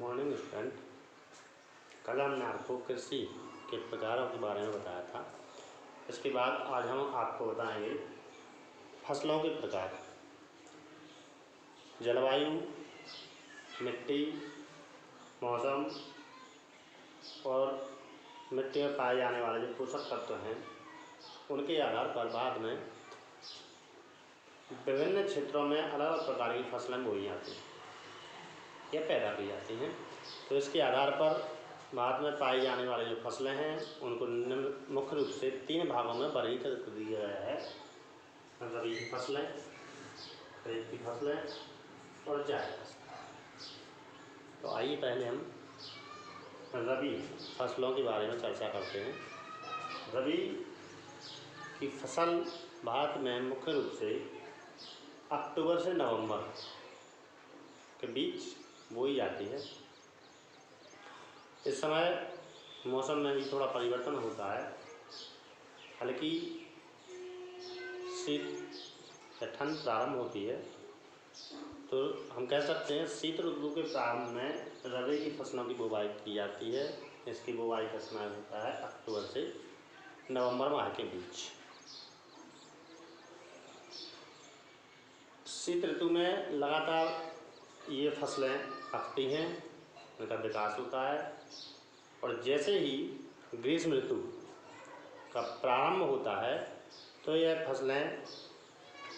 Morning student. कल हमने आपको कृषि के प्रकारों के बारे में बताया था। इसके बाद आज हम आपको बताएंगे फसलों के प्रकार, जलवायु, मिट्टी, मौसम और मिट्टी में पाए जाने वाले जो पोषक तत्व हैं उनके आधार पर बाद में विभिन्न क्षेत्रों में अलग अलग प्रकार की फसलें बोई जाती हैं या पैदा की जाती हैं। तो इसके आधार पर बाद में पाई जाने वाली जो फसलें हैं उनको मुख्य रूप से 3 भागों में वर्गीकृत कर दिया गया है। रबी की फसलें, खरीफ की फसलें और जायद फसलें। तो आइए पहले हम रबी फसलों के बारे में चर्चा करते हैं। रबी की फसल भारत में मुख्य रूप से अक्टूबर से नवंबर के बीच बोई जाती है। इस समय मौसम में भी थोड़ा परिवर्तन होता है, हल्की शीत या ठंड प्रारंभ होती है। तो हम कह सकते हैं शीत ऋतु के प्रारंभ में रबी की फसलों की बुवाई की जाती है। इसकी बुवाई का समय होता है अक्टूबर से नवंबर माह के बीच। शीत ऋतु में लगातार ये फसलें पकती हैं, उनका विकास होता है और जैसे ही ग्रीष्म ऋतु का प्रारंभ होता है तो यह फसलें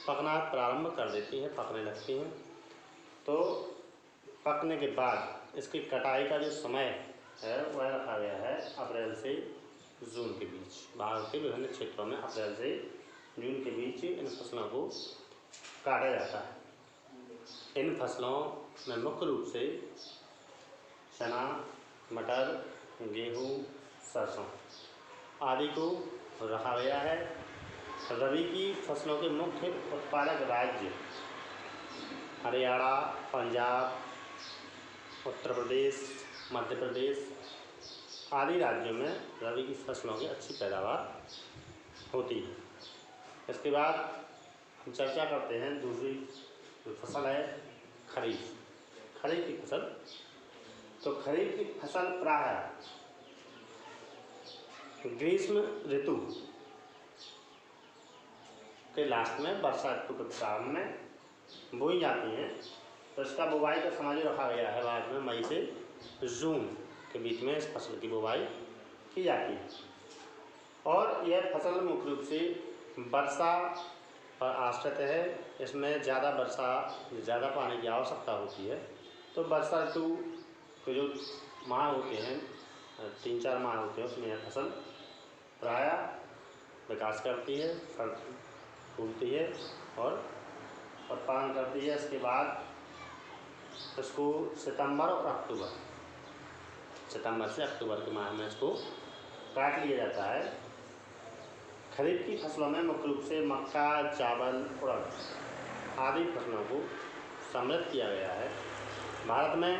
पकना प्रारंभ कर देती हैं, पकने लगती हैं। तो पकने के बाद इसकी कटाई का जो समय है वह रखा गया है अप्रैल से जून के बीच। भारत के विभिन्न क्षेत्रों में अप्रैल से जून के बीच इन फसलों को काटा जाता है। इन फसलों में मुख्य रूप से चना, मटर, गेहूँ, सरसों आदि को रखा गया है। रबी की फसलों के मुख्य उत्पादक राज्य हरियाणा, पंजाब, उत्तर प्रदेश, मध्य प्रदेश आदि राज्यों में रबी की फसलों की अच्छी पैदावार होती है। इसके बाद हम चर्चा करते हैं दूसरी जो फसल है खरीफ। खरीफ की फसल, तो खरीफ की फसल प्रायः ग्रीष्म ऋतु के लास्ट में वर्षा ऋतु के प्रारंभ में बोई जाती हैं। तो इसका बुवाई का समय जो रखा गया है बाद में मई से जून के बीच में इस फसल की बुवाई की जाती है। और यह फसल मुख्य रूप से वर्षा पर आश्रित है। इसमें ज़्यादा वर्षा, ज़्यादा पानी की आवश्यकता होती है। तो वर्षा ऋतु के जो माह होते हैं, 3-4 माह होते हैं, उसमें यह फसल प्रायः विकास करती है, फूलती है और उत्पादन करती है। इसके बाद इसको सितंबर से अक्टूबर के माह में इसको काट लिया जाता है। खरीफ की फसलों में मुख्य रूप से मक्का, चावल, उड़द आदि फसलों को सम्मिलित किया गया है। भारत में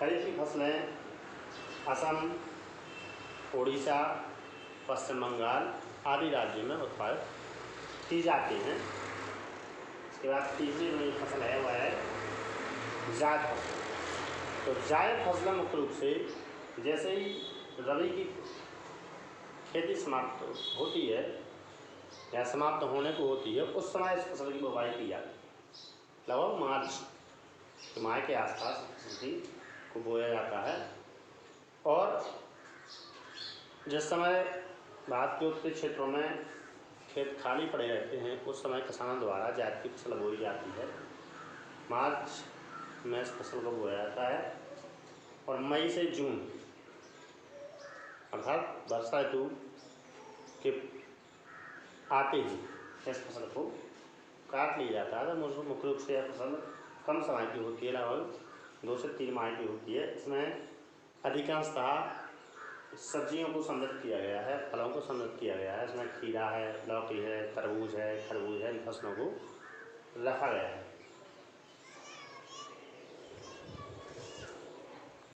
खरीफ की फसलें असम, उड़ीसा, पश्चिम बंगाल आदि राज्यों में उत्पादित की जाती हैं। इसके बाद तीसरी जो फसल है वह है जायद फसल। तो जायद फसलें मुख्य रूप से जैसे ही रबी की खेती समाप्त होती है या समाप्त होने को होती है उस समय इस फसल की बुवाई की जाती है। लगभग मार्च के माह के आसपास फसल को बोया जाता है। और जिस समय भारत के उत्तरी क्षेत्रों में खेत खाली पड़े रहते हैं उस समय किसानों द्वारा जायद की फसल बोई जाती है। मार्च में इस फसल को बोया जाता है और मई से जून अर्थात वर्षा ऋतु के आते ही इस फसल को काट लिया जाता है। तो मुख्य रूप से यह फसल कम समय की होती है, लगभग 2 से 3 माह की होती है। इसमें अधिकांशतः सब्जियों को सम्मिलित किया गया है, फलों को सम्मिलित किया गया है। इसमें खीरा है, लौकी है, तरबूज है, खरबूज है, इन फसलों को रखा गया है।